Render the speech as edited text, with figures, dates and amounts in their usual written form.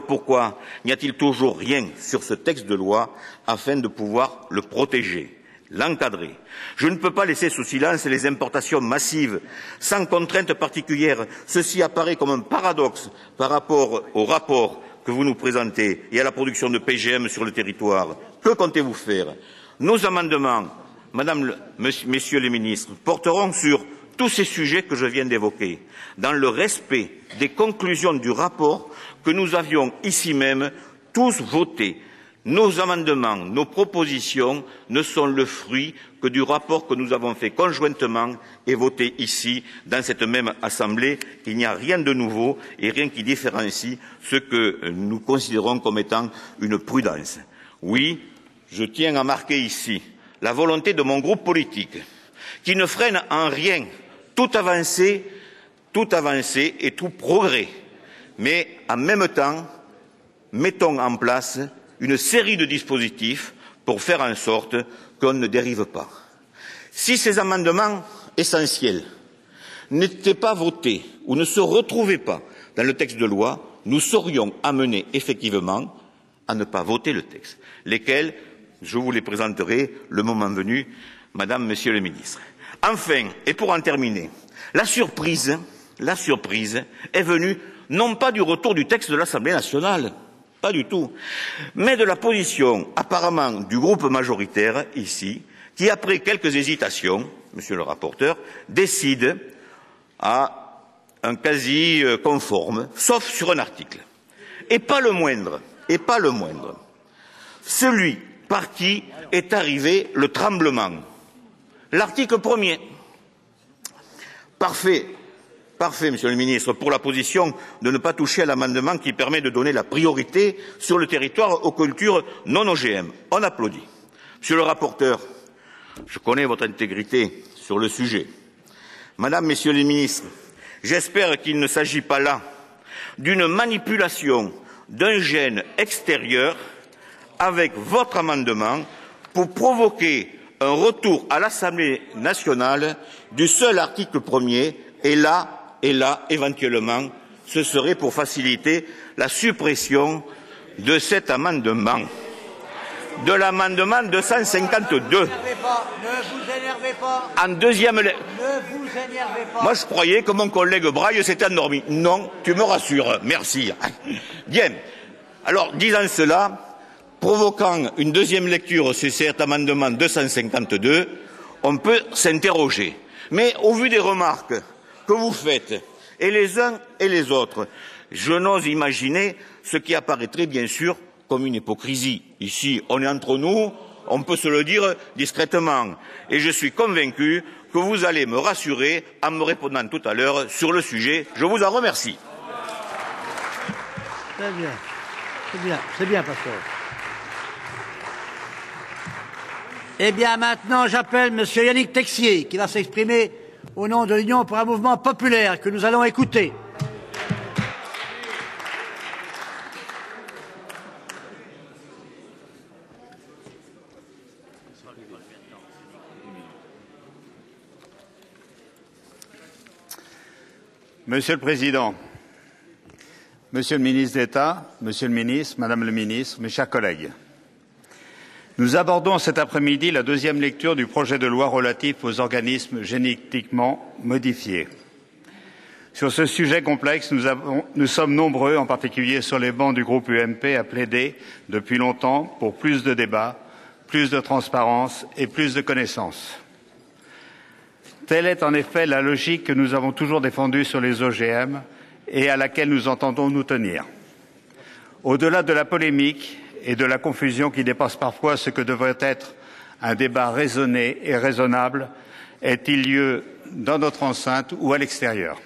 pourquoi n'y a-t-il toujours rien sur ce texte de loi afin de pouvoir le protéger, l'encadrer? Je ne peux pas laisser sous silence les importations massives, sans contrainte particulière. Ceci apparaît comme un paradoxe par rapport au rapport que vous nous présentez et à la production de PGM sur le territoire. Que comptez-vous faire? Nos amendements, Messieurs les ministres, porteront sur tous ces sujets que je viens d'évoquer, dans le respect des conclusions du rapport que nous avions ici même tous voté. Nos amendements, nos propositions ne sont le fruit que du rapport que nous avons fait conjointement et voté ici, dans cette même Assemblée. Il n'y a rien de nouveau et rien qui différencie ce que nous considérons comme étant une prudence. Oui, je tiens à marquer ici la volonté de mon groupe politique, qui ne freine en rien toute avancée et tout progrès, mais en même temps, mettons en place une série de dispositifs pour faire en sorte qu'on ne dérive pas. Si ces amendements essentiels n'étaient pas votés ou ne se retrouvaient pas dans le texte de loi, nous serions amenés effectivement à ne pas voter le texte, lesquels je vous les présenterai le moment venu, Madame, Monsieur le Ministre. Enfin, et pour en terminer, la surprise est venue non pas du retour du texte de l'Assemblée nationale, pas du tout, mais de la position apparemment du groupe majoritaire ici, qui après quelques hésitations, Monsieur le rapporteur, décide à un quasi conforme, sauf sur un article. Et pas le moindre, celui par qui est arrivé le tremblement. L'article 1er. Parfait, Monsieur le Ministre, pour la position de ne pas toucher à l'amendement qui permet de donner la priorité sur le territoire aux cultures non OGM. On applaudit. Monsieur le rapporteur, je connais votre intégrité sur le sujet. Madame, Messieurs les ministres, j'espère qu'il ne s'agit pas là d'une manipulation d'un gène extérieur avec votre amendement pour provoquer un retour à l'Assemblée nationale du seul article 1er et là, éventuellement, ce serait pour faciliter la suppression de cet amendement, de l'amendement 252. Ne vous énervez pas. En deuxième... Ne vous énervez pas. Moi, je croyais que mon collègue Braille s'était endormi. Non, tu me rassures. Merci. Bien. Alors, disant cela, provoquant une deuxième lecture sur cet amendement 252, on peut s'interroger. Mais au vu des remarques que vous faites, et les uns et les autres, je n'ose imaginer ce qui apparaîtrait bien sûr comme une hypocrisie. Ici, on est entre nous, on peut se le dire discrètement. Et je suis convaincu que vous allez me rassurer en me répondant tout à l'heure sur le sujet. Je vous en remercie. Très bien. C'est bien, pasteur. Eh bien, maintenant, j'appelle Monsieur Yannick Texier, qui va s'exprimer au nom de l'Union pour un mouvement populaire que nous allons écouter. Monsieur le Président, Monsieur le Ministre d'État, Monsieur le Ministre, Madame le Ministre, mes chers collègues, nous abordons cet après-midi la deuxième lecture du projet de loi relatif aux organismes génétiquement modifiés. Sur ce sujet complexe, nous sommes nombreux, en particulier sur les bancs du groupe UMP, à plaider depuis longtemps pour plus de débats, plus de transparence et plus de connaissances. Telle est en effet la logique que nous avons toujours défendue sur les OGM et à laquelle nous entendons nous tenir. Au-delà de la polémique et de la confusion qui dépasse parfois ce que devrait être un débat raisonné et raisonnable, est-il lieu dans notre enceinte ou à l'extérieur?